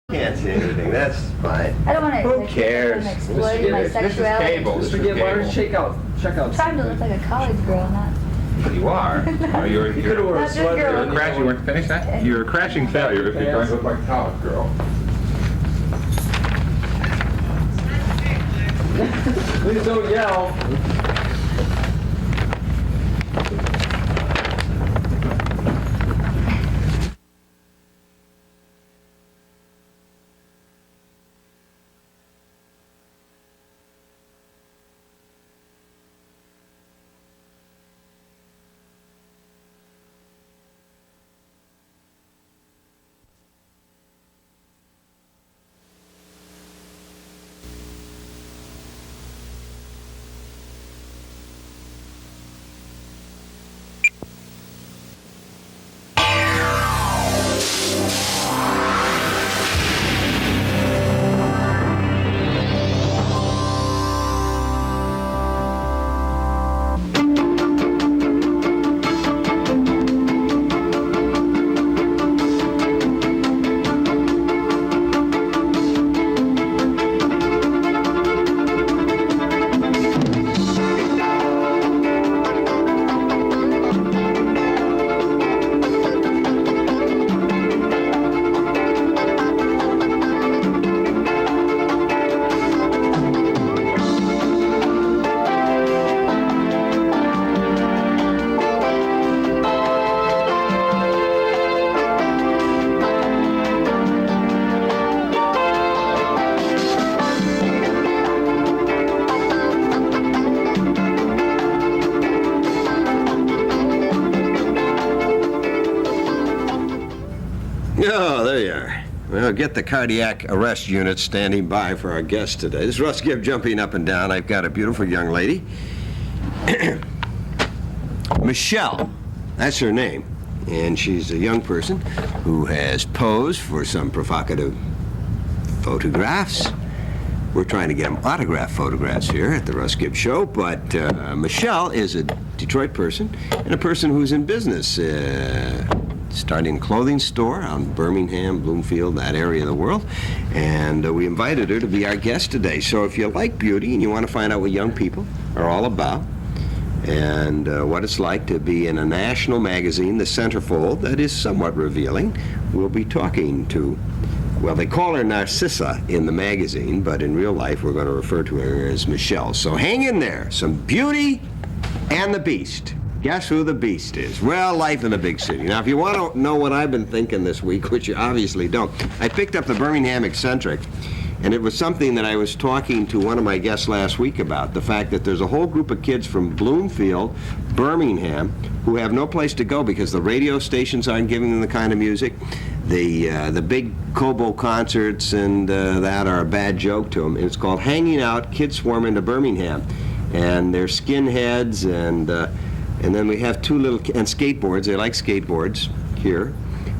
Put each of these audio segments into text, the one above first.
Can't say anything, that's fine. I don't want to. Who cares? Exploit my sexuality. Mr. Gibb, why don't you check out I'm trying to look like a college girl, not. You are. Oh, you're You could have worn a Not this sweater. girl. and crashing. You weren't finished that? You're a crashing failure if you're going to look like a college girl. Please don't yell. Oh, there you are. Well, get the cardiac arrest unit standing by for our guest today. This is Russ Gibb jumping up and down. I've got a beautiful young lady. Michelle, that's her name. And she's a young person who has posed for some provocative photographs. We're trying to get them autographed photographs here at the Russ Gibb Show, but Michelle is a Detroit person and a person who's in business. Starting a clothing store out in Birmingham, Bloomfield, that area of the world. And we invited her to be our guest today. So if you like beauty and you want to find out what young people are all about and what it's like to be in a national magazine, The Centerfold, that is somewhat revealing, we'll be talking to, well, they call her Narcissa in the magazine, but in real life we're going to refer to her as Michelle. So hang in there. Some beauty and the beast. Guess who the beast is? Well, life in a big city. Now, if you want to know what I've been thinking this week, which you obviously don't, I picked up the Birmingham Eccentric, and it was something that I was talking to one of my guests last week about, the fact that there's a whole group of kids from Bloomfield, Birmingham, who have no place to go because the radio stations aren't giving them the kind of music. The big Kobo concerts and that are a bad joke to them. And it's called Hanging Out, Kids Swarm into Birmingham. And they're skinheads and then we have two little, and skateboards, they like skateboards here,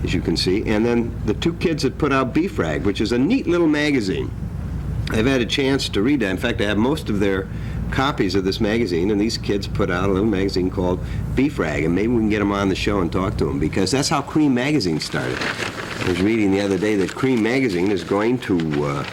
as you can see. And then the two kids that put out B-Frag, which is a neat little magazine. I've had a chance to read that. In fact, I have most of their copies of this magazine, and these kids put out a little magazine called B-Frag, and maybe we can get them on the show and talk to them, because that's how Cream Magazine started. I was reading the other day that Cream Magazine is going to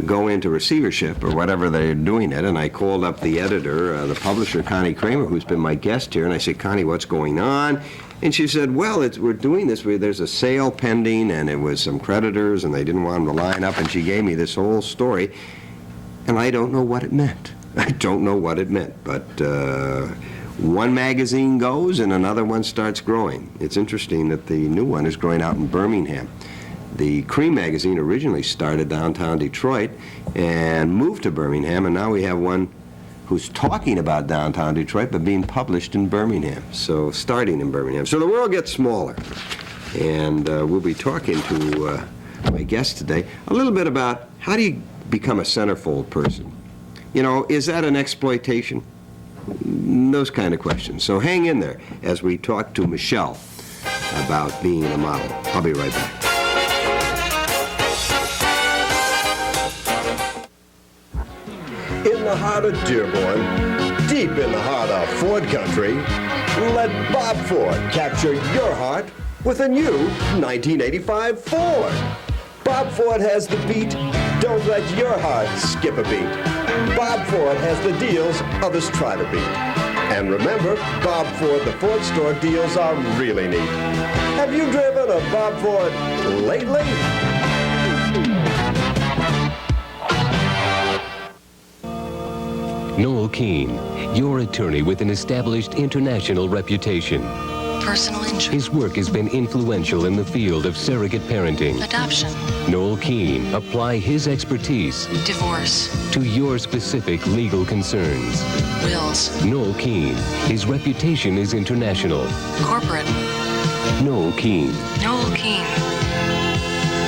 go into receivership or whatever they're doing it, and I called up the editor, the publisher, Connie Kramer, who's been my guest here, and I said, Connie, what's going on? And she said, well, we're doing this, there's a sale pending, and it was some creditors, and they didn't want them to line up, and she gave me this whole story, and I don't know what it meant. I don't know what it meant, but one magazine goes and another one starts growing. It's interesting that the new one is growing out in Birmingham. The Cream magazine originally started downtown Detroit and moved to Birmingham, and now we have one who's talking about downtown Detroit but being published in Birmingham, so starting in Birmingham. So the world gets smaller, and we'll be talking to my guest today a little bit about how do you become a centerfold person. You know, is that an exploitation? Those kind of questions. So hang in there as we talk to Michelle about being a model. I'll be right back. In the heart of Dearborn, deep in the heart of Ford country, let Bob Ford capture your heart with a new 1985 Ford. Bob Ford has the beat. Don't let your heart skip a beat. Bob Ford has the deals others try to beat. And remember, Bob Ford, the Ford store deals are really neat. Have you driven a Bob Ford lately? Noel Keane, your attorney with an established international reputation. Personal injury. His work has been influential in the field of surrogate parenting. Adoption. Noel Keane, apply his expertise Divorce. to your specific legal concerns. Wills. Noel Keane, his reputation is international. Corporate. Noel Keane. Noel Keane.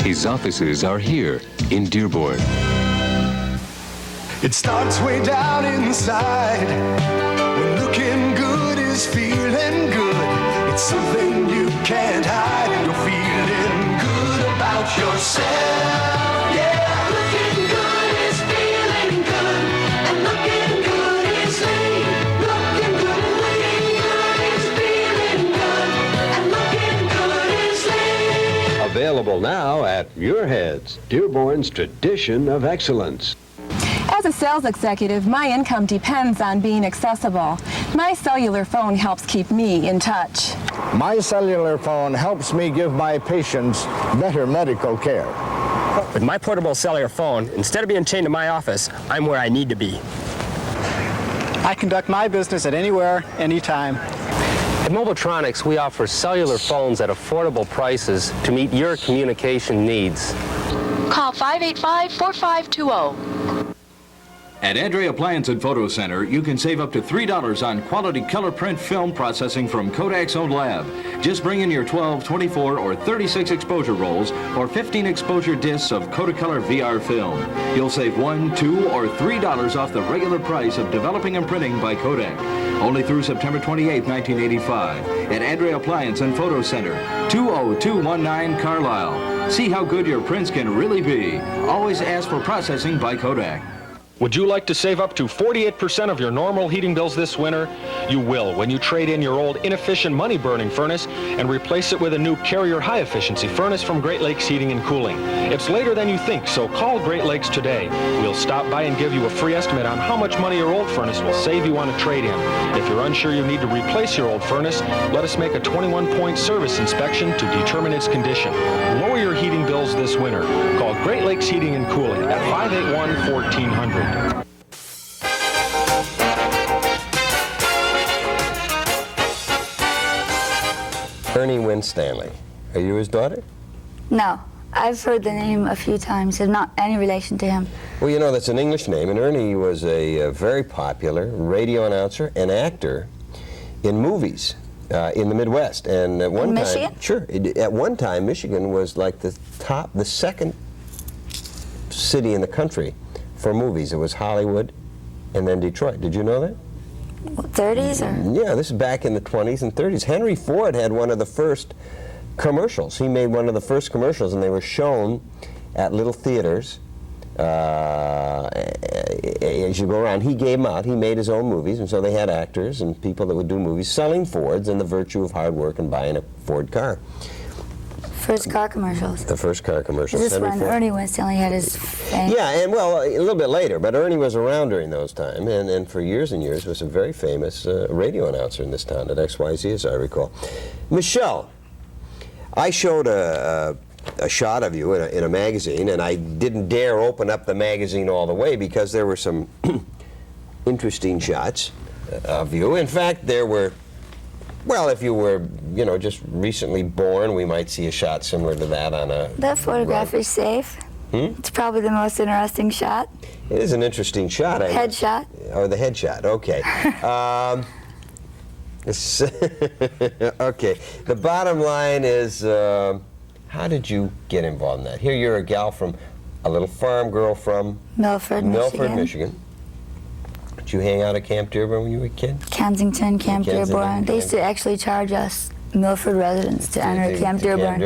His offices are here in Dearborn. It starts way down inside. When looking good is feeling good. It's something you can't hide. You're feeling good about yourself. Yeah, looking good is feeling good. And looking good is lean. Looking good and looking good is feeling good. And looking good is lean. Available now at Muirhead's, Dearborn's tradition of excellence. As a sales executive, my income depends on being accessible. My cellular phone helps keep me in touch. My cellular phone helps me give my patients better medical care. With my portable cellular phone, instead of being chained to my office, I'm where I need to be. I conduct my business at anywhere, anytime. At Mobiltronics, we offer cellular phones at affordable prices to meet your communication needs. Call 585-4520. At Adre Appliance and Photo Center, you can save up to $3 on quality color print film processing from Kodak's own lab. Just bring in your 12, 24, or 36 exposure rolls or 15 exposure discs of Kodacolor VR film. You'll save $1, $2, or $3 off the regular price of developing and printing by Kodak. Only through September 28, 1985. At Adre Appliance and Photo Center, 20219 Carlisle. See how good your prints can really be. Always ask for processing by Kodak. Would you like to save up to 48% of your normal heating bills this winter? You will when you trade in your old inefficient money-burning furnace and replace it with a new Carrier high-efficiency furnace from Great Lakes Heating and Cooling. It's later than you think, so call Great Lakes today. We'll stop by and give you a free estimate on how much money your old furnace will save you on a trade-in. If you're unsure you need to replace your old furnace, let us make a 21-point service inspection to determine its condition. Lower your heating bills this winter. Call Great Lakes Heating and Cooling at 581-1400. Ernie Winstanley. Are you his daughter? No. I've heard the name a few times. I'm not any relation to him. Well, you know, that's an English name, and Ernie was a very popular radio announcer and actor in movies in the Midwest. And at one time, Michigan? Sure. At one time, Michigan was like the second city in the country for movies. It was Hollywood and then Detroit. Did you know that? 30s or? Yeah, this is back in the 20s and 30s. Henry Ford had one of the first commercials. He made one of the first commercials, and they were shown at little theaters. As you go around, he gave them out. He made his own movies, and so they had actors and people that would do movies selling Fords and the virtue of hard work and buying a Ford car. First car commercials. The first car commercials. Is this when Ernie Winstanley had his fame? Yeah, and well, a little bit later, but Ernie was around during those times, and for years and years was a very famous radio announcer in this town at XYZ, as I recall. Michelle, I showed a shot of you in a magazine, and I didn't dare open up the magazine all the way because there were some interesting shots of you. In fact, there were, well, if you were, you know, just recently born, we might see a shot similar to that on a... That photograph is safe. It's probably the most interesting shot. It is an interesting shot. Headshot. Oh, the headshot, okay. Okay, the bottom line is, how did you get involved in that? Here you're a gal from, a little farm girl from... Milford, Michigan. Did you hang out at Camp Dearborn when you were a kid? Kensington, Camp Dearborn. They used to actually charge us Milford residents to enter Camp Dearborn.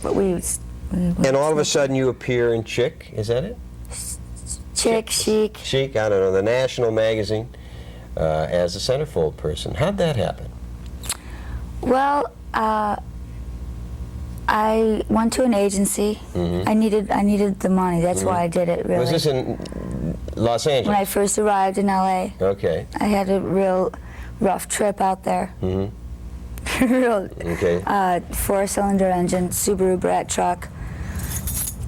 But we and all of a sudden you appear in Chic, is that it? Chic, Chic. Chic, I don't know, the national magazine, as a centerfold person. How'd that happen? Well, I I went to an agency. I needed the money. That's why I did it, really. Was this in Los Angeles? When I first arrived in LA. Okay. I had a real rough trip out there. Real, okay. 4-cylinder engine, Subaru Brat truck,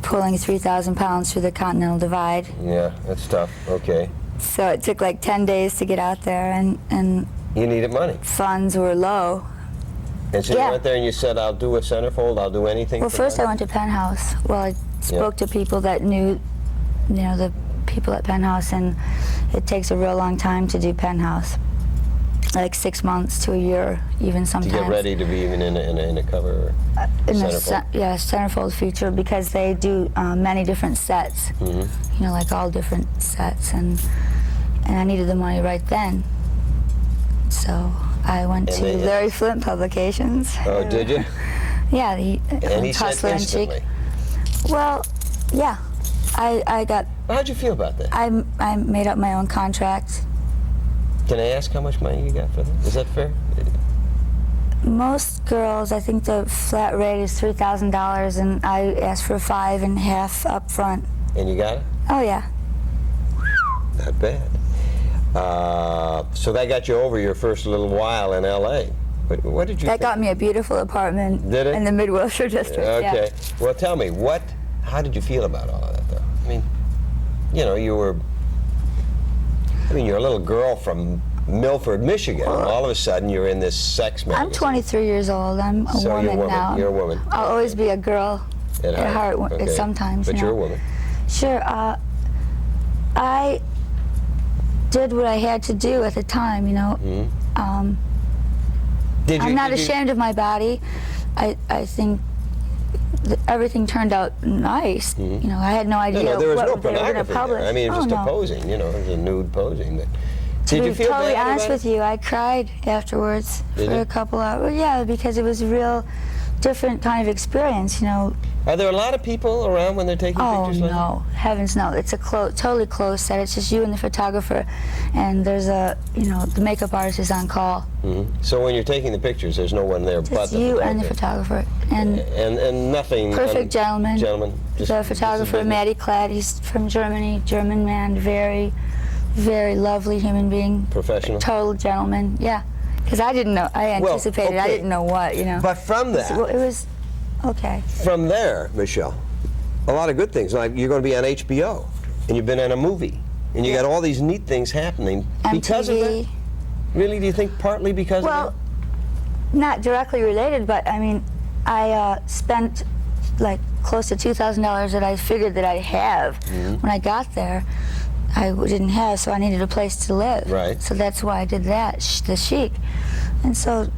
pulling 3,000 pounds through the Continental Divide. Yeah, that's tough. Okay. So it took like 10 days to get out there, and you needed money. Funds were low. And so you went there and you said, I'll do a centerfold, I'll do anything. Well, first I went to Penthouse. Well, I spoke to people that knew, the people at Penthouse, and it takes a real long time to do Penthouse. Like 6 months to a year, even sometimes. To get ready to be even in a cover centerfold? Centerfold feature, because they do many different sets. Like all different sets, and I needed the money right then. So I went to Larry Flint Publications. Oh, did you? Yeah, and he said instantly. Well, yeah, I got. How'd you feel about that? I made up my own contract. Can I ask how much money you got for that? Is that fair? Most girls, I think the flat rate is $3,000, and I asked for $5.5 up front. And you got it? Oh yeah. Not bad. So that got you over your first little while in LA. What did you think? That got me a beautiful apartment. Did it? In the Mid-Wilshire district. Okay. Yeah. Well, tell me, how did you feel about all of that, though? I mean, you're a little girl from Milford, Michigan, and all of a sudden you're in this sex magazine. I'm 23 years old. I'm a woman now. You're a woman. I'll always be a girl at heart sometimes. But you're a woman. Sure. I did what I had to do at the time, I'm not ashamed of my body. I think everything turned out nice. I had no idea there was what no they were going to publish. There. I mean, it was just a posing, it was a nude posing. But did you feel totally bad honest about with you, I cried afterwards Did for you? a couple hours. Yeah, because it was a real different kind of experience, Are there a lot of people around when they're taking pictures like that? Oh, no. Heavens no. It's a totally closed set. It's just you and the photographer, and there's the makeup artist is on call. So when you're taking the pictures, there's no one there but the you and the photographer. And nothing... Perfect gentleman. The photographer, Matty Cladd, he's from Germany, German man, very, very lovely human being. Professional? Total gentleman, yeah. Because I didn't know, I anticipated, I didn't know what, But from that... It was, okay. From there, Michelle, a lot of good things. Like you're going to be on HBO, and you've been in a movie, and you got all these neat things happening because of that. Really, do you think partly because of that? Well, not directly related, but I mean, I spent like close to $2,000 that I figured that I'd have when I got there. I didn't have, so I needed a place to live. Right. So that's why I did that, the Chic. And so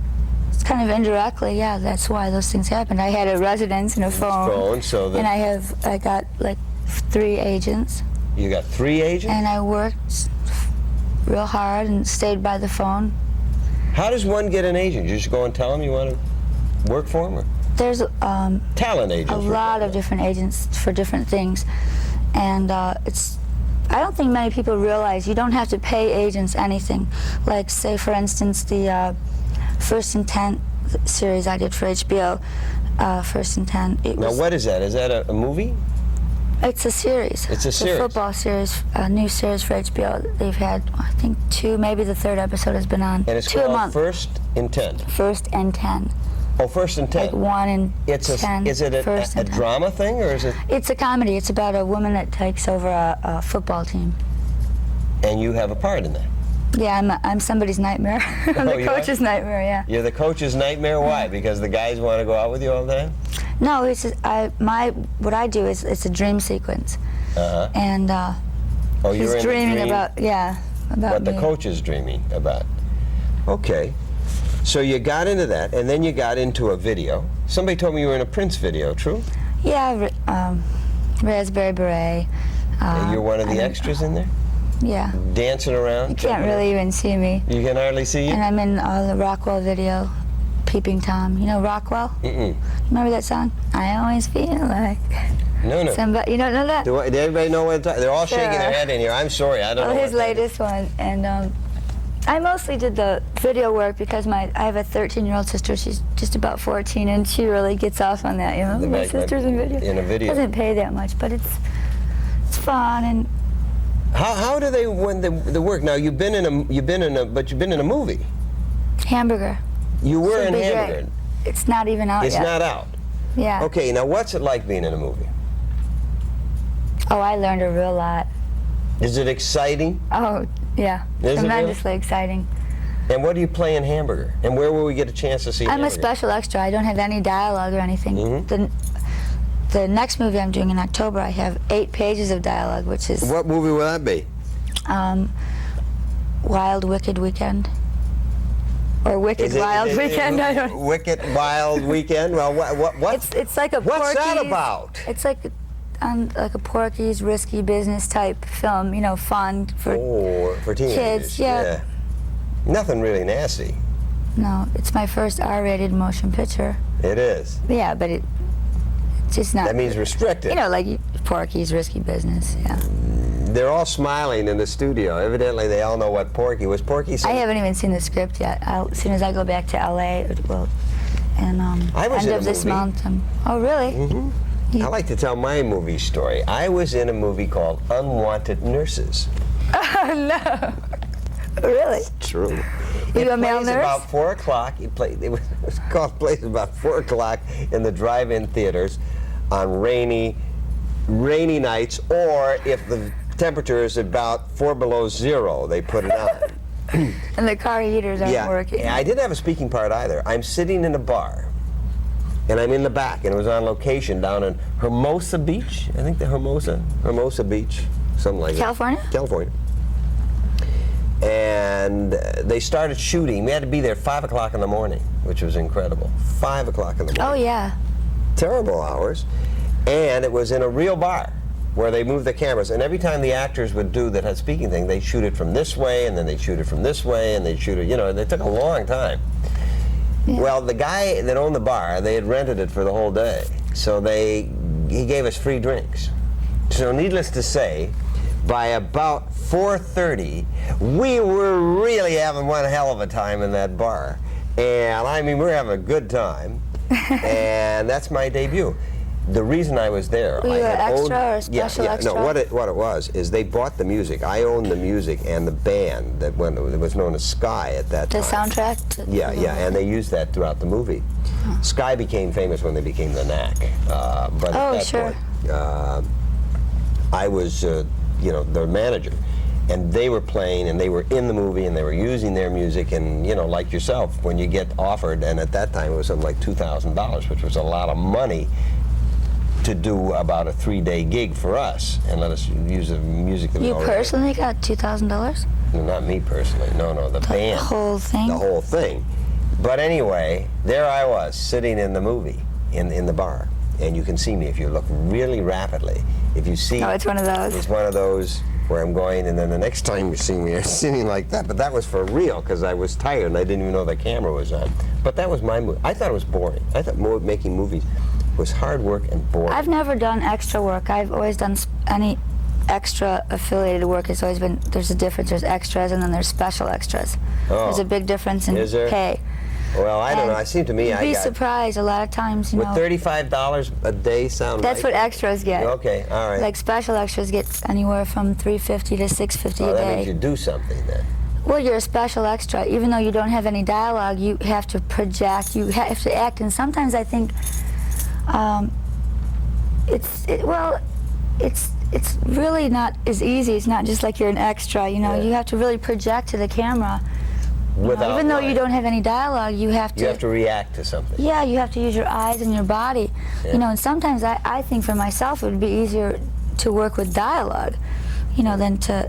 it's kind of indirectly, yeah, that's why those things happened. I had a residence and a phone. And I got like 3 agents. You got 3 agents? And I worked real hard and stayed by the phone. How does one get an agent? You just go and tell them you want to work for them? Or? There's talent agents. A lot of different agents for different things. And I don't think many people realize you don't have to pay agents anything. Like, say, for instance, the First Intent series I did for HBO, First Intent. Now, what is that? Is that a movie? It's a series. It's a series. It's a football series, a new series for HBO. They've had, I think, 2, maybe the 3rd episode has been on. And it's 2 a called month. First Intent. First and 10. Oh, First and 10. Like 1 and 10. Is it a drama thing, or is it? It's a comedy. It's about a woman that takes over a football team. And you have a part in that. Yeah, I'm somebody's nightmare. I'm the coach's nightmare. Yeah. You're the coach's nightmare. Why? Because the guys want to go out with you all the time? No, it's just, what I do is it's a dream sequence. And he's dreaming about what me. The coach is dreaming about. Okay. So you got into that, and then you got into a video. Somebody told me you were in a Prince video, true? Yeah, Raspberry Beret. And you're one of the extras in there? Yeah. Dancing around? You can't really even see me. You can hardly see you? And I'm in the Rockwell video, Peeping Tom. You know Rockwell? Remember that song? I always feel like... No. Somebody, you don't know that? Did everybody know what they're all shaking their head in here. I'm sorry, I don't know. His latest one, and I mostly did the video work because I have a 13-year-old sister. She's just about 14, and she really gets off on that. You know, my sister's in video. In a video. Doesn't pay that much, but it's fun. And how do they when the work? Now you've been in a movie. Hamburger. You were in Should be Hamburger. great. It's not even out It's yet. not out. Yeah. Okay, now what's it like being in a movie? Oh, I learned a real lot. Is it exciting? Oh, yeah. Is it tremendously exciting. And what do you play in Hamburger? And where will we get a chance to see I'm Hamburger? a special extra. I don't have any dialogue or anything. Mm-hmm. The next movie I'm doing in October, I have 8 pages of dialogue, which is What movie will that be? Wild Wicked Weekend. Or Wicked Wild Weekend, I don't know. Wicked Wild Weekend? Well, what? It's like a What's that Porky's- about? It's like a Porky's risky business type film, you know, fun for teenagers. kids. Yeah. Nothing really nasty. No, it's my first R-rated motion picture. It is. Yeah, but it's just not. That means restricted. You know, like Porky's risky business. Yeah. They're all smiling in the studio. Evidently, they all know what Porky was. Porky said, I haven't even seen the script yet. As soon as I go back to LA, and I was end in a of this movie. month. Oh, really? Mm-hmm. I like to tell my movie story. I was in a movie called Unwanted Nurses. Oh, no. Really? True. You a male plays nurse? about 4 o'clock. It was called plays about 4 o'clock in the drive-in theaters on rainy nights, or if the temperature is about 4 below zero, they put it on. And the car heaters aren't working. Yeah, I didn't have a speaking part either. I'm sitting in a bar, and I'm in the back, and it was on location down in Hermosa Beach. I think the Hermosa Beach, something like California? that. California. And they started shooting. We had to be there 5 o'clock in the morning, which was incredible. 5 o'clock in the morning. Oh, yeah. Terrible hours. And it was in a real bar where they moved the cameras. And every time the actors would do that had speaking thing, they'd shoot it from this way, and then they'd shoot it from this way, and they'd shoot it, you know, they took a long time. Yeah. Well, the guy that owned the bar, they had rented it for the whole day. So he gave us free drinks. So needless to say, by about 4:30, we were really having one hell of a time in that bar. And I mean, we're having a good time. And that's my debut. The reason I was there, Were you I had an extra owned, or a special extra? No, what it was is they bought the music. I owned the music and the band that was known as Sky at that time. The soundtrack? Yeah, and they used that throughout the movie. Huh. Sky became famous when they became the Knack. But at that point, I was, their manager. And they were playing, and they were in the movie, and they were using their music, and, you know, like yourself, when you get offered, and at that time it was something like $2,000, which was a lot of money to do about a 3-day gig for us, and let us use the music that we already had. You personally got $2,000? No, not me personally. No, the band. The whole thing? The whole thing. But anyway, there I was, sitting in the movie, in the bar, and you can see me if you look really rapidly. If you see... Oh, it's one of those. It's one of those where I'm going, and then the next time you see me, I'm sitting like that. But that was for real, because I was tired, and I didn't even know the camera was on. But that was my movie. I thought it was boring. I thought making movies was hard work and boring. I've never done extra work. I've always done any extra affiliated work. It's always been, there's a difference. There's extras, and then there's special extras. Oh. There's a big difference in pay. Well, I don't know. It seemed to me You'd be surprised a lot of times, you know. Would $35 a day sound That's right? what extras get. Okay, all right. Like special extras get anywhere from $350 to $650 a day. That means you do something then. Well, you're a special extra. Even though you don't have any dialogue, you have to project, you have to act, and sometimes I think it's really not as easy. It's not just like you're an extra, you know. Yeah. You have to really project to the camera. Even though you don't have any dialogue, you have to... You have to react to something. Yeah, you have to use your eyes and your body. Yeah. You know, and sometimes I think for myself it would be easier to work with dialogue, you know, than to,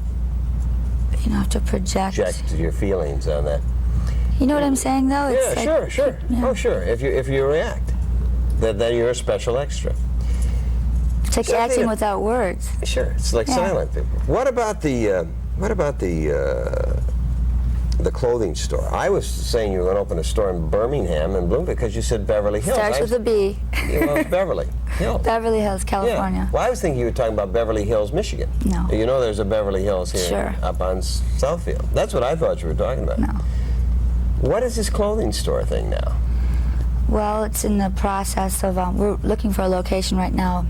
you know, to project. Project your feelings on that. You know what I'm saying, though? It's sure. Yeah. Oh, sure. If you react, then you're a special extra. It's like acting without words. Sure, it's like silent people. What about the the clothing store. I was saying you were going to open a store in Birmingham and Bloomington because you said Beverly Hills. Starts with a B. Well, it's Beverly Hills. Beverly Hills, California. Yeah. Well, I was thinking you were talking about Beverly Hills, Michigan. No. You know there's a Beverly Hills here Sure. up on Southfield. That's what I thought you were talking about. No. What is this clothing store thing now? Well, it's in the process of, we're looking for a location right now.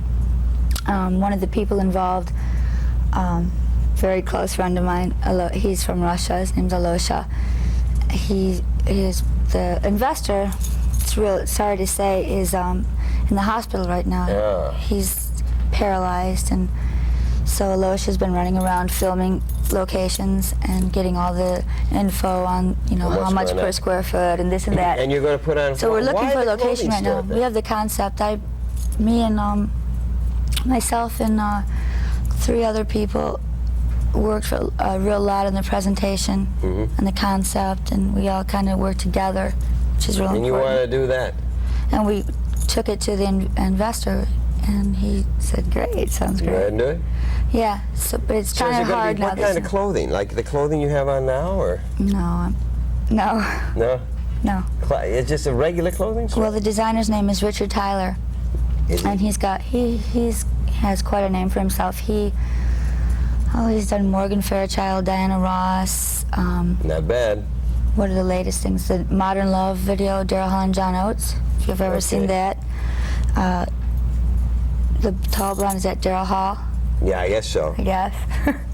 One of the people involved, very close friend of mine, he's from Russia, his name's Alosha. He is the investor, it's real sorry to say, is in the hospital right now. Yeah. He's paralyzed, and so Alosha's been running around filming locations and getting all the info on, you know, how much per square foot and this and that. And you're going to put on... So we're looking for a location right now. We have the concept. Me and myself and 3 other people worked for a real lot on the presentation and the concept, and we all kind of worked together, which is real important. And you want to do that? And we took it to the investor, and he said, "Great, sounds great." You ready to do it? Yeah, but it's kind of hard now. What kind of clothing? Like the clothing you have on now, or? No. No? No. It's just a regular clothing store? Well, the designer's name is Richard Tyler. And he's has quite a name for himself. He's done Morgan Fairchild, Diana Ross. Not bad. What are the latest things? The Modern Love video, Daryl Hall and John Oates, if you've ever seen that. The tall blonde, is that Daryl Hall? Yeah, I guess so. I guess.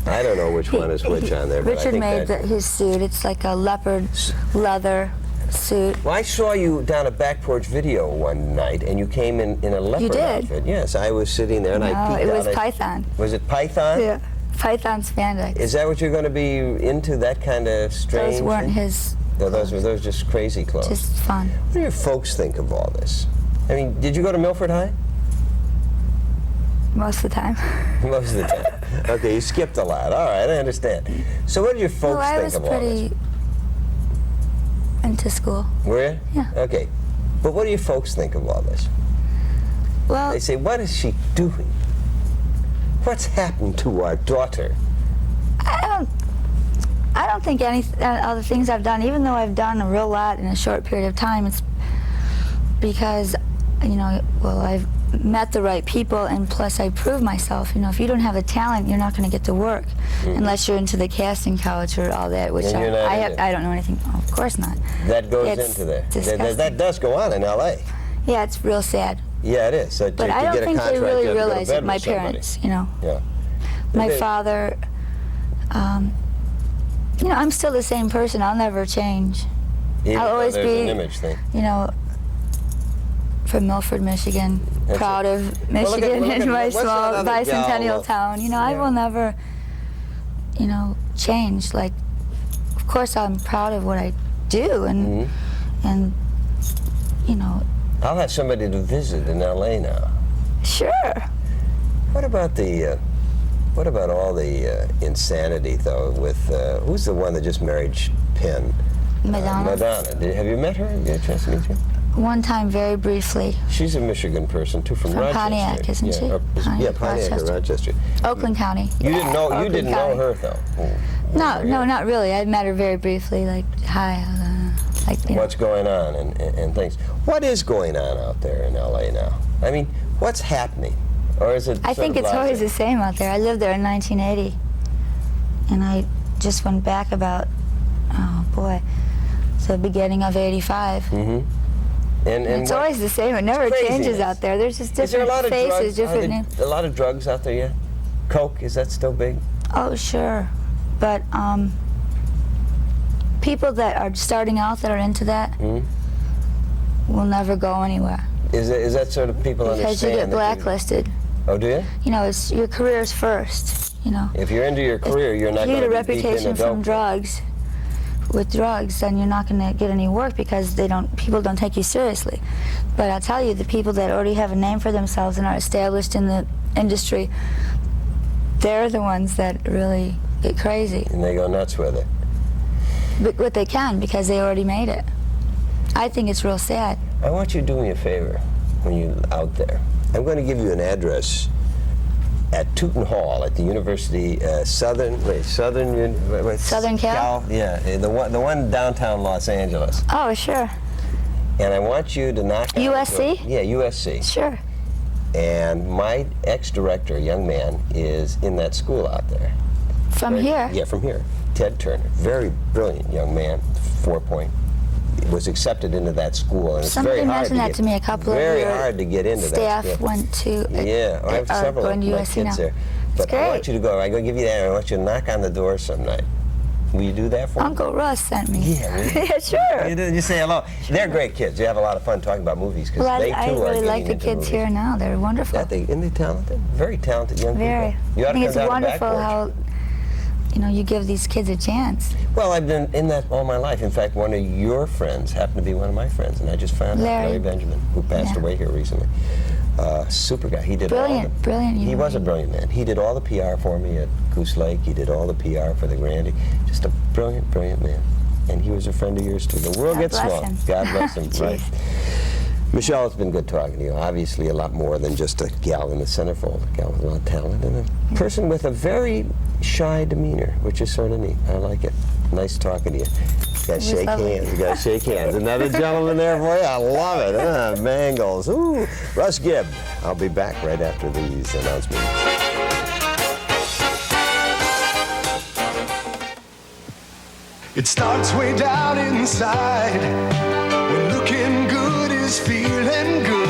I don't know which one is which on there. But Richard I think made his suit. It's like a leopard leather suit. Well, I saw you down a back porch video one night, and you came in a leopard You did? outfit. Yes, I was sitting there, and I peeked out. No, it was Python. Was it Python? Yeah, Python spandex. Is that what you're going to be into, that kind of strange? Those weren't his. No, those were just crazy clothes. Just fun. What do your folks think of all this? I mean, did you go to Milford High? Most of the time. Most of the time. Okay, you skipped a lot. All right, I understand. So what did your folks think of all this? I was pretty into school. Were you? Yeah. Okay. But what do your folks think of all this? Well, they say, what is she doing? What's happened to our daughter? I don't think any other things I've done, even though I've done a real lot in a short period of time, it's because, you know, well, I've met the right people, and plus I proved myself. You know, if you don't have a talent, you're not going to get to work unless you're into the casting couch or all that, which I don't know anything. Oh, of course not. That goes into there. That does go on in L.A. Yeah, it's real sad. Yeah, it is. So but I don't think they really realize it. My parents, you know. Yeah. My father. You know, I'm still the same person. I'll never change. I'll always be an image thing. You know, from Milford, Michigan, proud of Michigan in my small bicentennial town. You know, I will never, you know, change. Like, of course, I'm proud of what I do, and you know. I'll have somebody to visit in L.A. now. Sure. What about all the insanity though? With who's the one that just married Penn? Madonna. Madonna. Have you met her? Did you have a chance to meet her? One time, very briefly. She's a Michigan person too, from Rochester. Pontiac, isn't she? Pontiac or Rochester. Oakland County. You didn't know her though. No, not really. I met her very briefly. Like, hi. What's going on and things. What is going on out there in L.A. now? I mean, what's happening? Or is it? I think it's always the same out there. I lived there in 1980, and I just went back about, the beginning of '85. Mm-hmm. And it's always the same. It never changes out there. There's just different faces, different names. A lot of drugs out there yet? Coke, is that still big? Oh, sure. But people that are starting out that are into that will never go anywhere. Is that sort of people understand? Because you get blacklisted. Oh, do you? You know, it's your career's first, you know. If you're into your career, you're not going to be deep in the dope. If you get a reputation from drugs, then you're not going to get any work because people don't take you seriously. But I'll tell you, the people that already have a name for themselves and are established in the industry, they're the ones that really get crazy. And they go nuts with it. But they can, because they already made it. I think it's real sad. I want you to do me a favor when you're out there. I'm going to give you an address at Tooten Hall at the University Southern Cal? Yeah, the one downtown Los Angeles. Oh, sure. And I want you to knock on USC? the door. Yeah, USC. Sure. And my ex-director, a young man, is in that school out there. From here? Yeah, from here. Ted Turner, very brilliant young man, 4-point. Was accepted into that school, and it's Somebody very hard mentioned that to me. A couple of very your hard to get into that staff went to. Yeah, I have several of my USC kids now. there. But I want you to go. I'm going to give you that. I want you to knock on the door some night. Will you do that for me? Uncle Russ sent me. Yeah, really? Yeah, sure. You say hello. They're great kids. You have a lot of fun talking about movies because Well, they too I are really getting like the into kids movies. here now. They're wonderful. Isn't they talented? Very talented young Very. people. You ought I think to it's come down the back wonderful porch. how, you give these kids a chance. Well, I've been in that all my life. In fact, one of your friends happened to be one of my friends, and I just found out, Larry Benjamin, who passed away here recently. Super guy. He did brilliant. He was a brilliant man. He did all the PR for me at Goose Lake. He did all the PR for the Grandy. Just a brilliant, brilliant man. And he was a friend of yours too. The world gets small. God bless him. Right. Michelle, it's been good talking to you. Obviously, a lot more than just a gal in the centerfold. A gal with a lot of talent and a person with a very shy demeanor, which is sort of neat. I like it. Nice talking to you. You gotta shake hands. You gotta shake hands. Another gentleman there for you. I love it. Mangles. Ooh. Russ Gibb. I'll be back right after these announcements. It starts way down inside. When looking good is feeling good,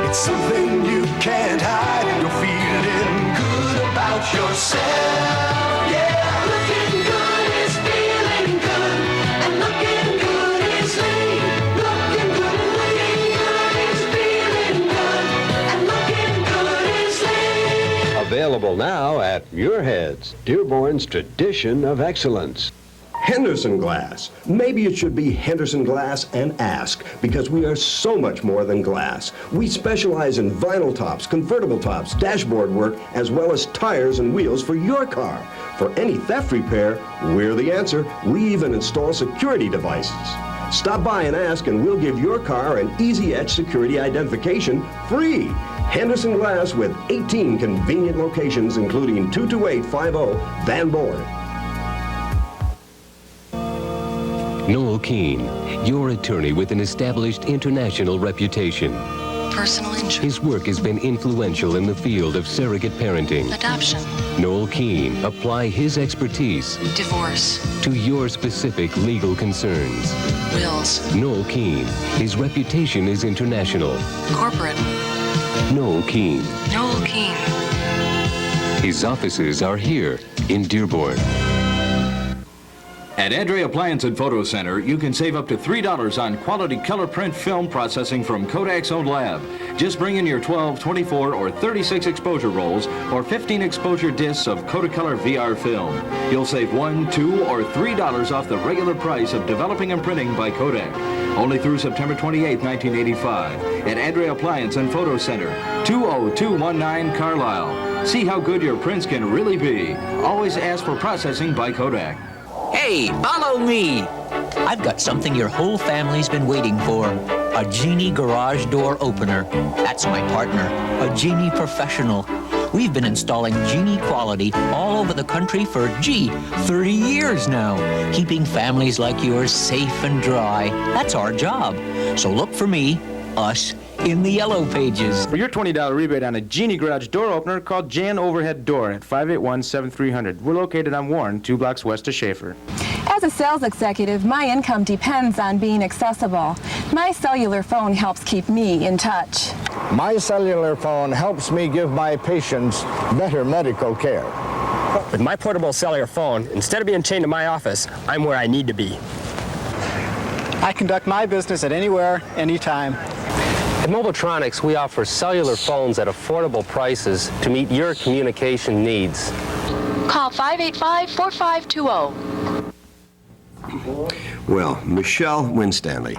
it's something you can't hide. You're feeling good about yourself. Yeah, looking good is feeling good, and looking good is me. Looking good is feeling good, and looking good is me. Available now at Muirhead's, Dearborn's tradition of excellence. Henderson Glass. Maybe it should be Henderson Glass and ask, because we are so much more than glass. We specialize in vinyl tops, convertible tops, dashboard work, as well as tires and wheels for your car. For any theft repair, we're the answer. We even install security devices. Stop by and ask, and we'll give your car an Easy Etch security identification free. Henderson Glass with 18 convenient locations, including 22850 Van Born. Noel Keane, your attorney with an established international reputation. Personal injury. His work has been influential in the field of surrogate parenting. Adoption. Noel Keane, apply his expertise Divorce. to your specific legal concerns. Wills. Noel Keane, his reputation is international. Corporate. Noel Keane. Noel Keane. His offices are here in Dearborn. At Andre Appliance and Photo Center, you can save up to $3 on quality color print film processing from Kodak's own lab. Just bring in your 12, 24, or 36 exposure rolls or 15 exposure discs of Kodacolor VR film. You'll save $1, $2, or $3 off the regular price of developing and printing by Kodak. Only through September 28, 1985 at Andre Appliance and Photo Center, 20219 Carlisle. See how good your prints can really be. Always ask for processing by Kodak. Hey, follow me. I've got something your whole family's been waiting for. A Genie garage door opener. That's my partner, a Genie professional. We've been installing Genie quality all over the country for, 30 years now. Keeping families like yours safe and dry. That's our job. So look for me, us, in the yellow pages. For your $20 rebate on a Genie garage door opener, call Jan Overhead Door at 581-7300. We're located on Warren, 2 blocks west of Schaefer. As a sales executive, my income depends on being accessible. My cellular phone helps keep me in touch. My cellular phone helps me give my patients better medical care. With my portable cellular phone, instead of being chained to my office, I'm where I need to be. I conduct my business at anywhere, anytime. At Mobiltronics, we offer cellular phones at affordable prices to meet your communication needs. Call 585-4520. Well, Michelle Winstanley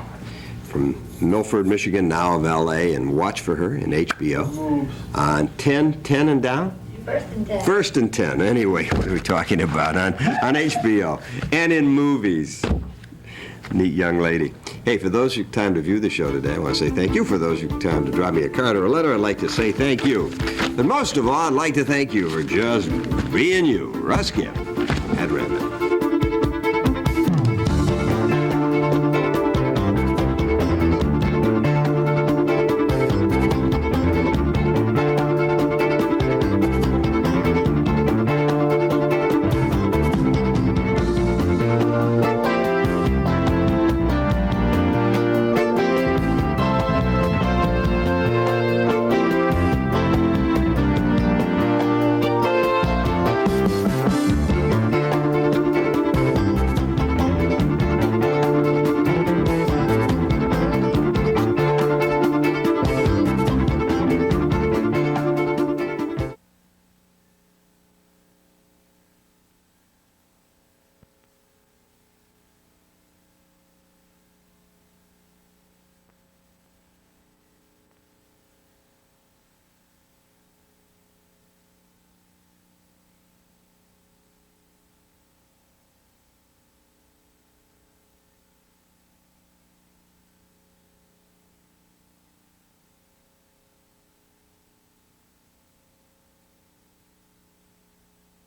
from Milford, Michigan, now of L.A., and watch for her in HBO on 10 and down? First and 10. Anyway, what are we talking about on HBO and in movies? Neat young lady. Hey, for those who took time to view the show today, I want to say thank you. For those who took time to drop me a card or a letter, I'd like to say thank you. But most of all, I'd like to thank you for just being you, Russ Gibb at Redmond.